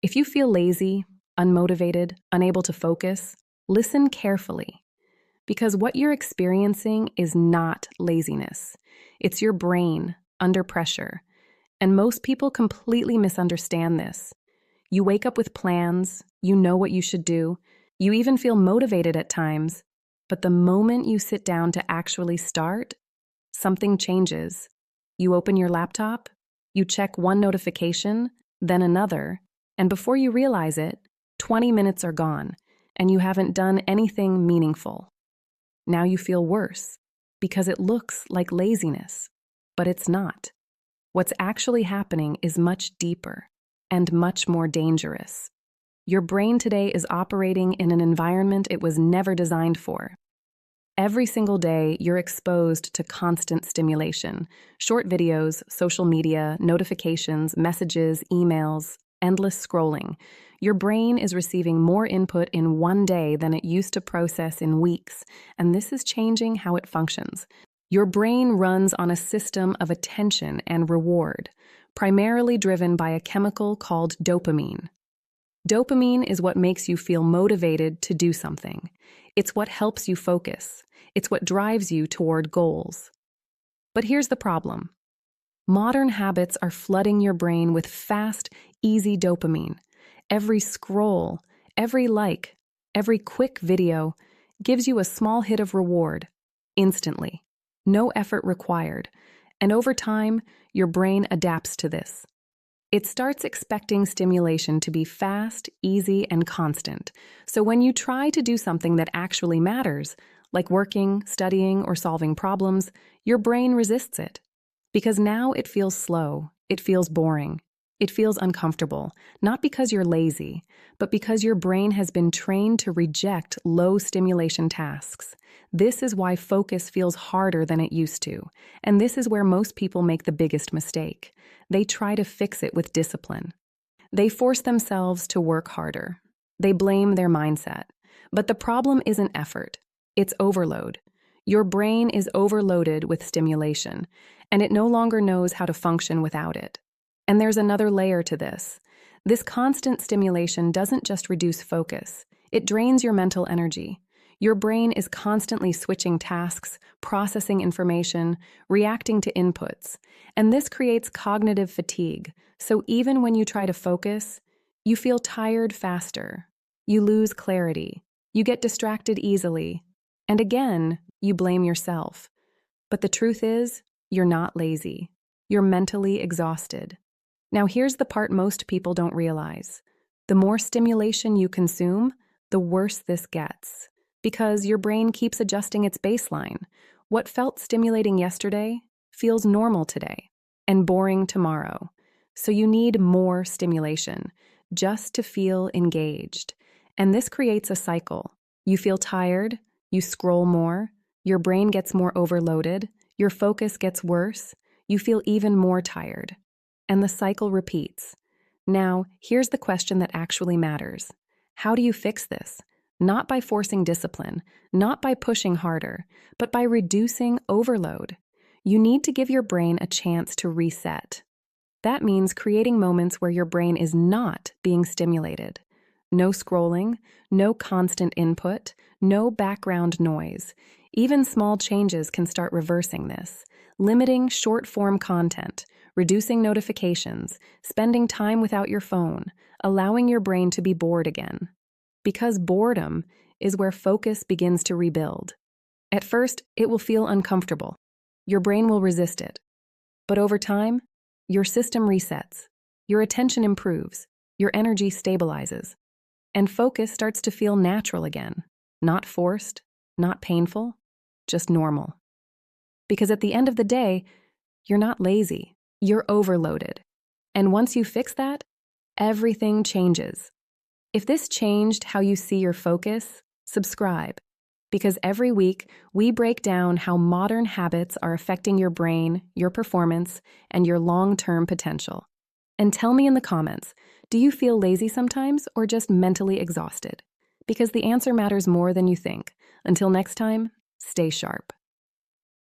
If you feel lazy, unmotivated, unable to focus, listen carefully. Because what you're experiencing is not laziness. It's your brain under pressure. And most people completely misunderstand this. You wake up with plans, you know what you should do, you even feel motivated at times, but the moment you sit down to actually start, something changes. You open your laptop, you check one notification, then another, and before you realize it, 20 minutes are gone, and you haven't done anything meaningful. Now you feel worse, because it looks like laziness, but it's not. What's actually happening is much deeper and much more dangerous. Your brain today is operating in an environment it was never designed for. Every single day, you're exposed to constant stimulation, short videos, social media, notifications, messages, emails, endless scrolling. Your brain is receiving more input in one day than it used to process in weeks, and this is changing how it functions. Your brain runs on a system of attention and reward, primarily driven by a chemical called dopamine. Dopamine is what makes you feel motivated to do something. It's what helps you focus. It's what drives you toward goals. But here's the problem. Modern habits are flooding your brain with fast, easy dopamine. Every scroll, every like, every quick video gives you a small hit of reward, instantly. No effort required. And over time, your brain adapts to this. It starts expecting stimulation to be fast, easy, and constant. So when you try to do something that actually matters, like working, studying, or solving problems, your brain resists it. Because now it feels slow, it feels boring, it feels uncomfortable, not because you're lazy, but because your brain has been trained to reject low stimulation tasks. This is why focus feels harder than it used to, and this is where most people make the biggest mistake. They try to fix it with discipline. They force themselves to work harder. They blame their mindset. But the problem isn't effort, it's overload. Your brain is overloaded with stimulation, and it no longer knows how to function without it. And there's another layer to this. This constant stimulation doesn't just reduce focus, it drains your mental energy. Your brain is constantly switching tasks, processing information, reacting to inputs, and this creates cognitive fatigue. So even when you try to focus, you feel tired faster, you lose clarity, you get distracted easily, and again, you blame yourself. But the truth is, you're not lazy. You're mentally exhausted. Now here's the part most people don't realize. The more stimulation you consume, the worse this gets. Because your brain keeps adjusting its baseline. What felt stimulating yesterday feels normal today and boring tomorrow. So you need more stimulation just to feel engaged. And this creates a cycle. You feel tired, you scroll more, your brain gets more overloaded, your focus gets worse, you feel even more tired. And the cycle repeats. Now, here's the question that actually matters. How do you fix this? Not by forcing discipline, not by pushing harder, but by reducing overload. You need to give your brain a chance to reset. That means creating moments where your brain is not being stimulated. No scrolling, no constant input, no background noise. Even small changes can start reversing this. Limiting short-form content, reducing notifications, spending time without your phone, allowing your brain to be bored again. Because boredom is where focus begins to rebuild. At first, it will feel uncomfortable. Your brain will resist it. But over time, your system resets, your attention improves, your energy stabilizes, and focus starts to feel natural again, not forced, not painful, just normal. Because at the end of the day, you're not lazy, you're overloaded. And once you fix that, everything changes. If this changed how you see your focus, subscribe. Because every week, we break down how modern habits are affecting your brain, your performance, and your long-term potential. And tell me in the comments, do you feel lazy sometimes or just mentally exhausted? Because the answer matters more than you think. Until next time, stay sharp.